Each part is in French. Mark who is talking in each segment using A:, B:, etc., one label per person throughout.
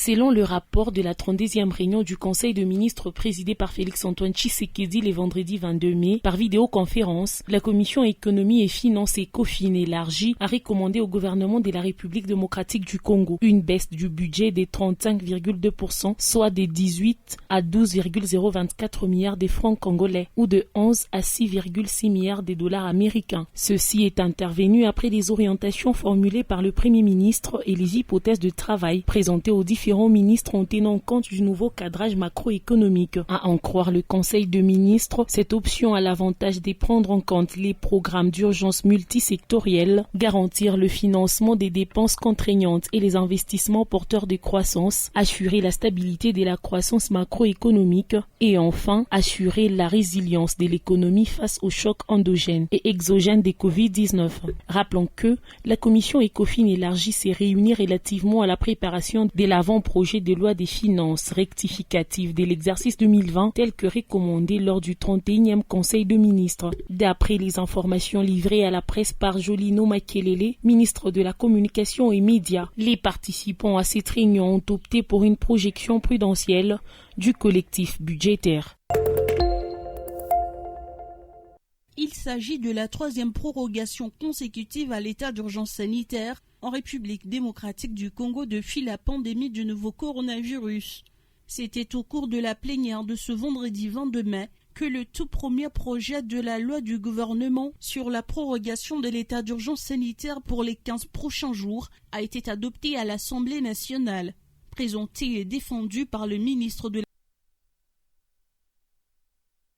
A: Selon le rapport de la 32e réunion du Conseil de ministres présidé par Félix-Antoine Tshisekedi le vendredi 22 mai, par vidéoconférence, la Commission économie et finances ECOFIN élargie a recommandé au gouvernement de la République démocratique du Congo une baisse du budget de 35,2%, soit de 18 à 12,024 milliards de francs congolais ou de 11 à 6,6 milliards de dollars américains. Ceci est intervenu après les orientations formulées par le Premier ministre et les hypothèses de travail présentées aux différents ministres en tenant compte du nouveau cadrage macroéconomique. À en croire le Conseil de ministres, cette option a l'avantage de prendre en compte les programmes d'urgence multisectoriels, garantir le financement des dépenses contraignantes et les investissements porteurs de croissance, assurer la stabilité de la croissance macroéconomique et enfin assurer la résilience de l'économie face aux chocs endogènes et exogènes des Covid-19. Rappelons que la commission ECOFIN élargie s'est réunie relativement à la préparation de l'avant-projet de loi des finances rectificative de l'exercice 2020 tel que recommandé lors du 31e Conseil de ministres. D'après les informations livrées à la presse par Jolino Makelele, ministre de la Communication et Médias, les participants à cette réunion ont opté pour une projection prudentielle du collectif budgétaire.
B: Il s'agit de la 3e prorogation consécutive à l'état d'urgence sanitaire en République démocratique du Congo depuis la pandémie du nouveau coronavirus. C'était au cours de la plénière de ce vendredi 22 mai que le tout premier projet de la loi du gouvernement sur la prorogation de l'état d'urgence sanitaire pour les 15 prochains jours a été adopté à l'Assemblée nationale. Présenté et défendu par le ministre de la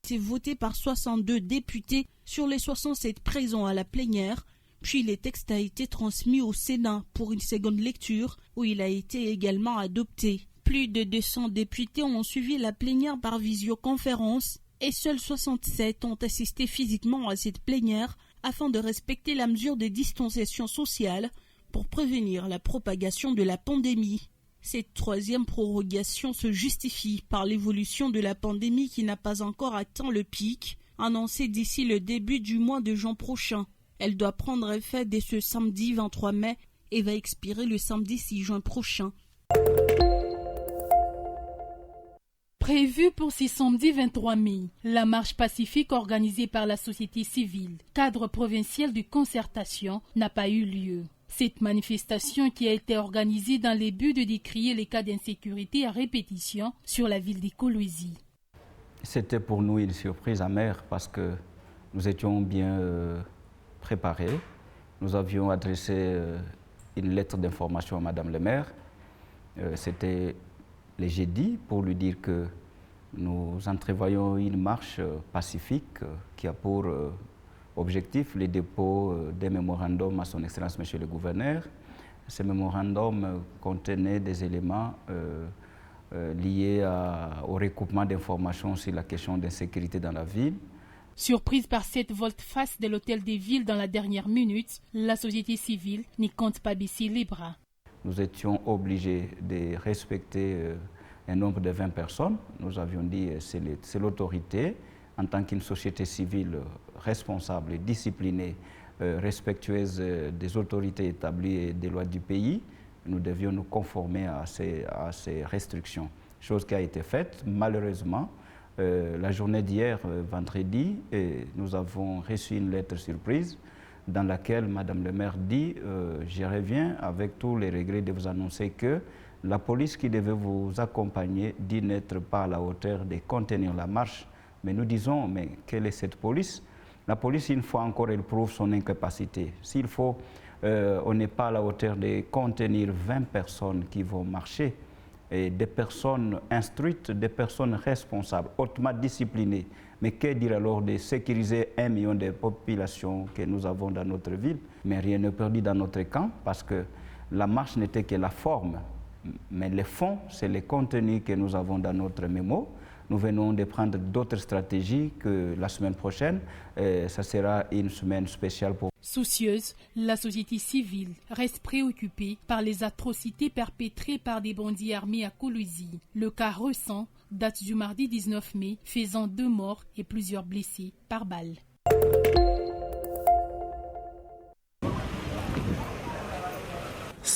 B: été voté par 62 députés sur les 67 présents à la plénière, puis le texte a été transmis au Sénat pour une seconde lecture où il a été également adopté. Plus de 200 députés ont suivi la plénière par visioconférence et seuls 67 ont assisté physiquement à cette plénière afin de respecter la mesure de distanciation sociale pour prévenir la propagation de la pandémie. Cette 3e prorogation se justifie par l'évolution de la pandémie qui n'a pas encore atteint le pic, annoncé d'ici le début du mois de juin prochain. Elle doit prendre effet dès ce samedi 23 mai et va expirer le samedi 6 juin prochain.
C: Prévue pour ce samedi 23 mai, la marche pacifique organisée par la société civile, cadre provincial de concertation, n'a pas eu lieu. Cette manifestation qui a été organisée dans le but de décrier les cas d'insécurité à répétition sur la ville de Kolwezi.
D: C'était pour nous une surprise amère parce que nous étions bien préparés. Nous avions adressé une lettre d'information à Madame le maire. C'était le jeudi pour lui dire que nous entrevoyons une marche pacifique qui a pour objectif le dépôt des mémorandums à son Excellence Monsieur le Gouverneur. Ces mémorandums contenaient des éléments liés au recoupement d'informations sur la question d'insécurité dans la ville.
C: Surprise par cette volte-face de l'hôtel des villes dans la dernière minute, la société civile n'y compte pas baisser les bras.
D: Nous étions obligés de respecter un nombre de 20 personnes. Nous avions dit que c'est l'autorité, en tant qu'une société civile responsable et disciplinée, respectueuse des autorités établies et des lois du pays, nous devions nous conformer à ces restrictions. Chose qui a été faite, malheureusement. La journée d'hier, vendredi, nous avons reçu une lettre surprise dans laquelle Madame le maire dit je reviens avec tous les regrets de vous annoncer que la police qui devait vous accompagner dit n'être pas à la hauteur de contenir la marche. Mais nous disons, mais quelle est cette police? La police, une fois encore, elle prouve son incapacité. S'il faut, on n'est pas à la hauteur de contenir 20 personnes qui vont marcher, et des personnes instruites, des personnes responsables, hautement disciplinées. Mais que dire alors de sécuriser 1 million de populations que nous avons dans notre ville? Mais rien n'est perdu dans notre camp, parce que la marche n'était que la forme. Mais le fond, c'est le contenu que nous avons dans notre mémo. Nous venons de prendre d'autres stratégies que la semaine prochaine. Ça sera une semaine spéciale pour...
C: Soucieuse, la société civile reste préoccupée par les atrocités perpétrées par des bandits armés à Kolwezi. Le cas récent date du mardi 19 mai, faisant 2 morts et plusieurs blessés par balle.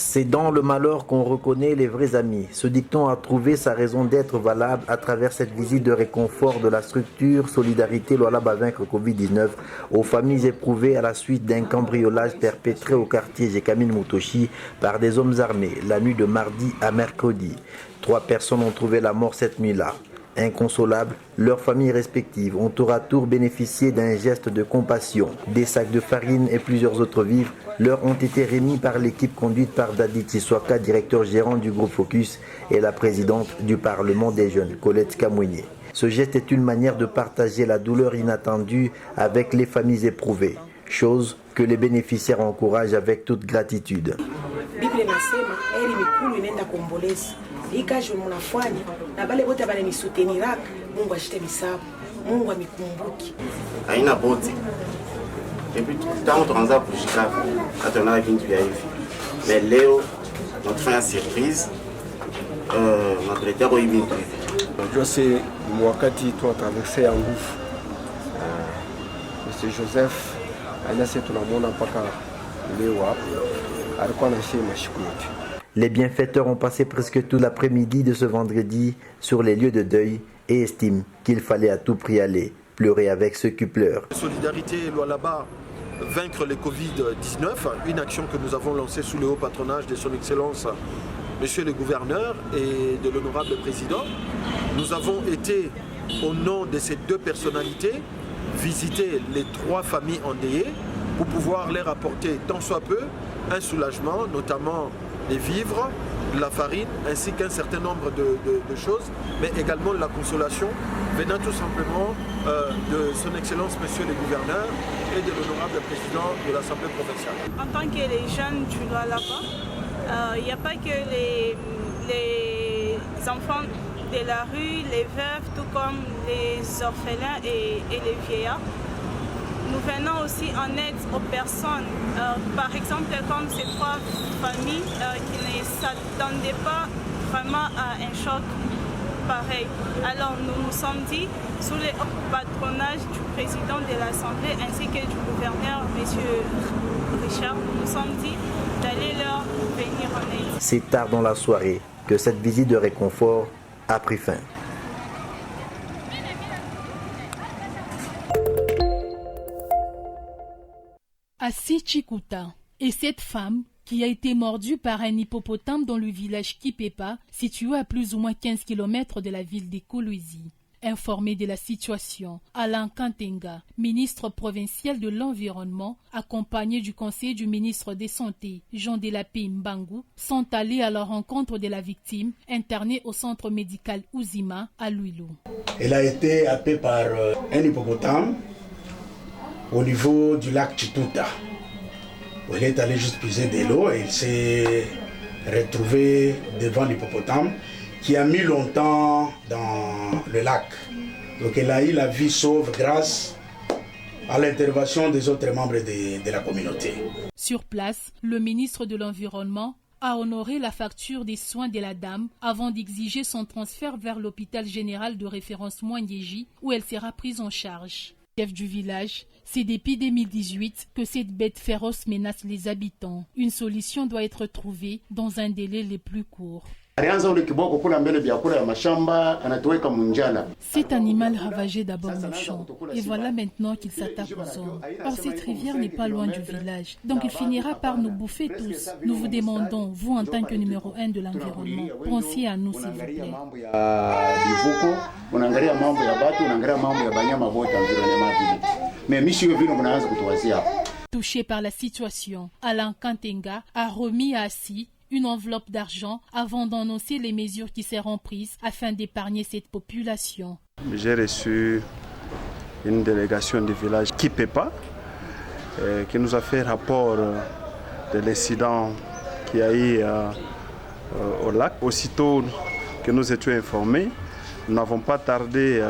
E: C'est dans le malheur qu'on reconnaît les vrais amis. Ce dicton a trouvé sa raison d'être valable à travers cette visite de réconfort de la structure Solidarité Lualaba Vaincre Covid-19 aux familles éprouvées à la suite d'un cambriolage perpétré au quartier Jekamine Mutoshi par des hommes armés la nuit de mardi à mercredi. 3 personnes ont trouvé la mort cette nuit-là. Inconsolables, leurs familles respectives ont tour à tour bénéficié d'un geste de compassion. Des sacs de farine et plusieurs autres vivres leur ont été remis par l'équipe conduite par Dadi Tsiswaka, directeur gérant du groupe Focus, et la présidente du Parlement des jeunes, Colette Kamouigné. Ce geste est une manière de partager la douleur inattendue avec les familles éprouvées, chose que les bénéficiaires encouragent avec toute gratitude.
F: Munafanya na bale bote bananisuteniraka Mungu ashite bisabu Mungu amikumbuki haina bote depuis tangu tuanza kushika atona vingi vya hivi mais leo tunafanya surprise tunaletea hivi
G: unajua c'est wakati tunatraverse ya nguvu Monsieur Joseph anase tunamwona mpaka leo hapo alikuwa anaishi mashiku yote.
E: Les bienfaiteurs ont passé presque tout l'après-midi de ce vendredi sur les lieux de deuil et estiment qu'il fallait à tout prix aller pleurer avec ceux qui pleurent.
H: Solidarité Lualaba Vaincre le Covid-19, une action que nous avons lancée sous le haut patronage de son Excellence Monsieur le Gouverneur et de l'honorable Président. Nous avons été, au nom de ces 2 personnalités, visiter les 3 familles endeuillées pour pouvoir leur apporter tant soit peu un soulagement, notamment les vivres, la farine, ainsi qu'un certain nombre de choses, mais également la consolation venant tout simplement de son Excellence Monsieur le Gouverneur et de l'honorable Président de l'Assemblée provinciale.
I: En tant que les jeunes du Lualaba, il n'y a pas que les enfants de la rue, les veuves, tout comme les orphelins et les vieillards. Nous venons aussi en aide aux personnes, par exemple comme ces 3 familles qui ne s'attendaient pas vraiment à un choc pareil. Alors nous nous sommes dit, sous le patronage du président de l'Assemblée ainsi que du gouverneur, M. Richard, nous nous sommes dit d'aller leur venir en aide.
E: C'est tard dans la soirée que cette visite de réconfort a pris fin.
C: À Sichikuta, et cette femme qui a été mordue par un hippopotame dans le village Kipepa, situé à plus ou moins 15 km de la ville de Kolwezi. Informé de la situation, Alain Kantenga, ministre provincial de l'Environnement, accompagné du conseiller du ministre des Santé, Jean Delapé Mbangu, sont allés à la rencontre de la victime, internée au centre médical Ouzima à Louilou.
J: Elle a été happée par un hippopotame au niveau du lac Chituta. Elle est allée juste puiser de l'eau et il s'est retrouvé devant l'hippopotame qui a mis longtemps dans le lac. Donc elle a eu la vie sauve grâce à l'intervention des autres membres de la communauté.
C: Sur place, le ministre de l'Environnement a honoré la facture des soins de la dame avant d'exiger son transfert vers l'hôpital général de référence Mwangeji où elle sera prise en charge. Chef du village, c'est depuis 2018 que cette bête féroce menace les habitants. Une solution doit être trouvée dans un délai le plus court. Cet animal ravageait d'abord le champ et voilà maintenant qu'il s'attaque aux hommes. Or cette rivière n'est pas loin du village, donc il finira par nous bouffer tous. Nous vous demandons, vous en tant que numéro 1 de l'environnement, pensez à nous s'il vous plaît. Touché par la situation, Alain Kantenga a remis à Assis une enveloppe d'argent avant d'annoncer les mesures qui seront prises afin d'épargner cette population.
G: J'ai reçu une délégation du village Kipepa qui nous a fait rapport de l'incident qu'il y a eu au lac. Aussitôt que nous étions informés, nous n'avons pas tardé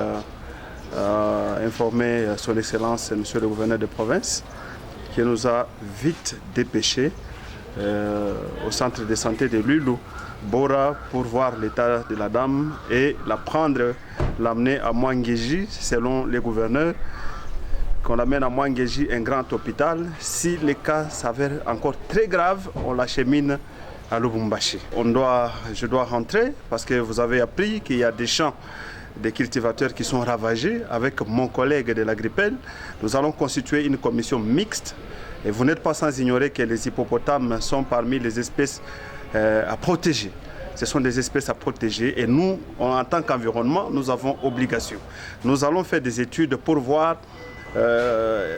G: à informer son Excellence, Monsieur le Gouverneur de province, qui nous a vite dépêchés au centre de santé de Louilou, Bora, pour voir l'état de la dame et la prendre, l'amener à Mwangeji, selon les gouverneurs, qu'on l'amène à Mwangeji, un grand hôpital. Si les cas s'avèrent encore très graves, on l'achemine à Lubumbashi. Je dois rentrer parce que vous avez appris qu'il y a des champs des cultivateurs qui sont ravagés. Avec mon collègue de l'Agrippel, nous allons constituer une commission mixte. Et vous n'êtes pas sans ignorer que les hippopotames sont parmi les espèces à protéger. Ce sont des espèces à protéger et nous, en tant qu'environnement, nous avons obligation. Nous allons faire des études pour voir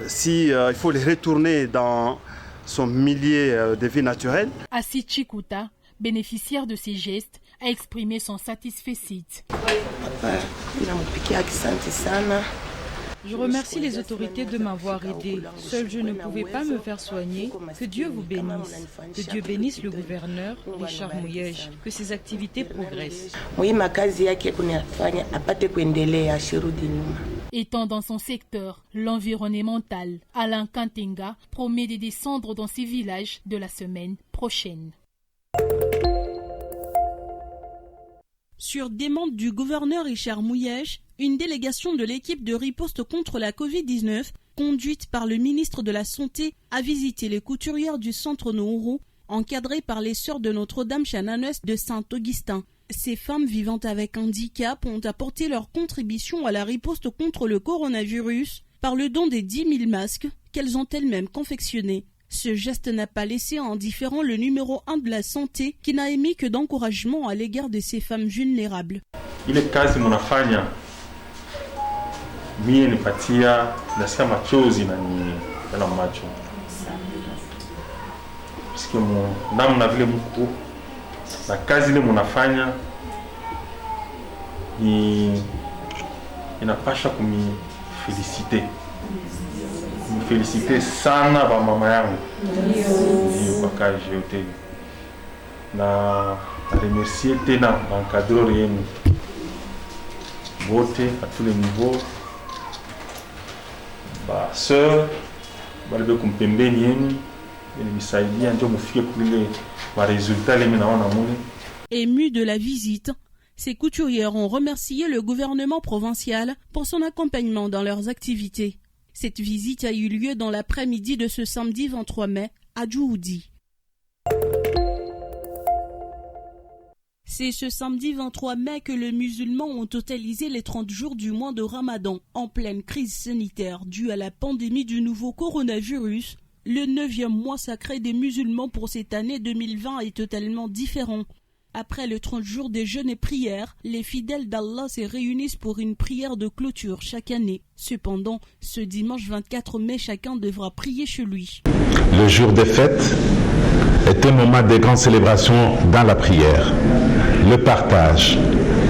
G: si il faut les retourner dans son milieu de vie naturelle.
C: Assis Chikuta, bénéficiaire de ces gestes, a exprimé son satisfait.
K: Je remercie les autorités de m'avoir aidé. Seul je ne pouvais pas me faire soigner. Que Dieu vous bénisse. Que Dieu bénisse le gouverneur, Richard Mouyej. Que ses activités progressent.
C: Étant dans son secteur, l'environnemental, Alain Kantenga promet de descendre dans ces villages de la semaine prochaine.
B: Sur demande du gouverneur Richard Mouyej, une délégation de l'équipe de riposte contre la Covid-19, conduite par le ministre de la Santé, a visité les couturières du centre Nourou, encadrées par les sœurs de Notre-Dame Chananes de Saint-Augustin. Ces femmes vivant avec handicap ont apporté leur contribution à la riposte contre le coronavirus par le don des 10 000 masques qu'elles ont elles-mêmes confectionnés. Ce geste n'a pas laissé indifférent le numéro 1 de la santé qui n'a émis que d'encouragement à l'égard de ces femmes vulnérables.
L: Ile kazi munafanya mie nipatia nasikia machozi na macho sikia namna vile mko na kazi ile munafanya inapasha kumifelicite sana ba mama yangu bakaje yote na remercier tena bankadreur yenu vote à tous les niveaux ba sœur balebe kumpembeni yenu nisaidia ndio mufike kule ba résultat les naona mune.
B: Émus de la visite, ces couturières ont remercié le gouvernement provincial pour son accompagnement dans leurs activités. Cette visite a eu lieu dans l'après-midi de ce samedi 23 mai à Djououdi. C'est ce samedi 23 mai que les musulmans ont totalisé les 30 jours du mois de Ramadan, en pleine crise sanitaire due à la pandémie du nouveau coronavirus. Le 9e mois sacré des musulmans pour cette année 2020 est totalement différent. Après les 30 jours de jeûne et prières, les fidèles d'Allah se réunissent pour une prière de clôture chaque année. Cependant, ce dimanche 24 mai, chacun devra prier chez lui.
M: Le jour des fêtes est un moment de grande célébration dans la prière, le partage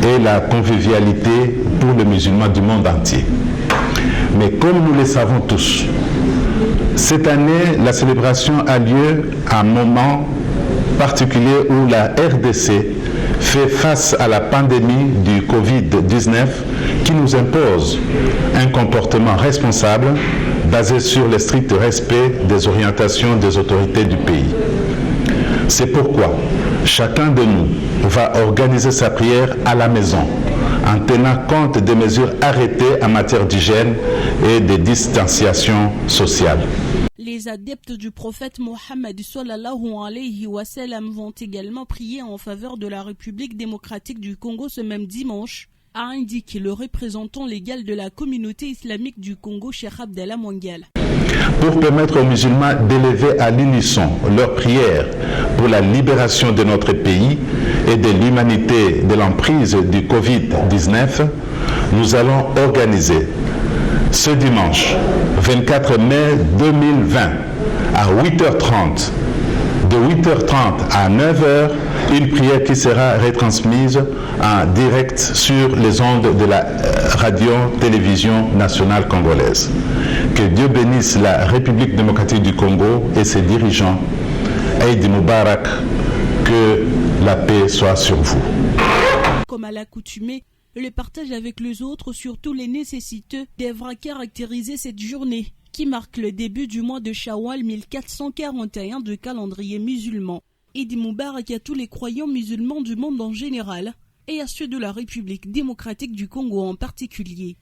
M: et la convivialité pour les musulmans du monde entier. Mais comme nous le savons tous, cette année, la célébration a lieu à un moment particulier où la RDC fait face à la pandémie du Covid-19 qui nous impose un comportement responsable basé sur le strict respect des orientations des autorités du pays. C'est pourquoi chacun de nous va organiser sa prière à la maison en tenant compte des mesures arrêtées en matière d'hygiène et de distanciation sociale.
B: Les adeptes du prophète Mohammed sallallahu alayhi wa sallam vont également prier en faveur de la République démocratique du Congo ce même dimanche, a indiqué le représentant légal de la communauté islamique du Congo, Cheikh Abdallah Mwangal.
M: Pour permettre aux musulmans d'élever à l'unisson leurs prières pour la libération de notre pays et de l'humanité de l'emprise du Covid-19, nous allons organiser ce dimanche 24 mai 2020 à 8h30, de 8h30 à 9h, une prière qui sera retransmise en direct sur les ondes de la radio-télévision nationale congolaise. Que Dieu bénisse la République démocratique du Congo et ses dirigeants. Eid Mubarak, que la paix soit sur vous.
B: Comme à l'accoutumée, le partage avec les autres, surtout les nécessiteux, devra caractériser cette journée qui marque le début du mois de Shawwal 1441 du calendrier musulman. Eid Mubarak à tous les croyants musulmans du monde en général et à ceux de la République démocratique du Congo en particulier.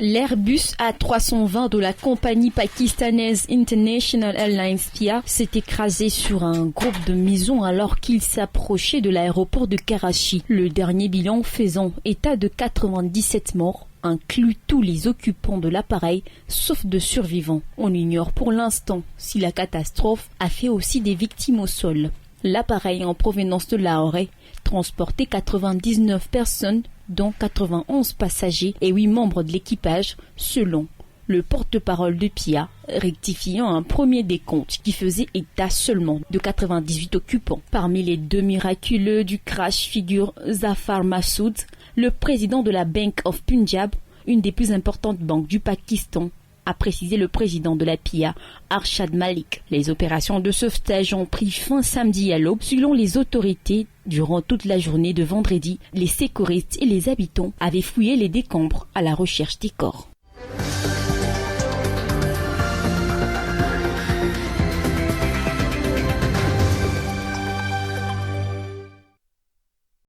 N: L'Airbus A320 de la compagnie pakistanaise International Airlines PIA s'est écrasé sur un groupe de maisons alors qu'il s'approchait de l'aéroport de Karachi. Le dernier bilan faisant état de 97 morts inclut tous les occupants de l'appareil, sauf de survivants. On ignore pour l'instant si la catastrophe a fait aussi des victimes au sol. L'appareil en provenance de Lahore transportait 99 personnes, dont 91 passagers et 8 membres de l'équipage, selon le porte-parole de PIA, rectifiant un premier décompte qui faisait état seulement de 98 occupants. Parmi les 2 miraculeux du crash figure Zafar Massoud, le président de la Bank of Punjab, une des plus importantes banques du Pakistan, a précisé le président de la PIA, Arshad Malik. Les opérations de sauvetage ont pris fin samedi à l'aube. Selon les autorités, durant toute la journée de vendredi, les secouristes et les habitants avaient fouillé les décombres à la recherche des corps.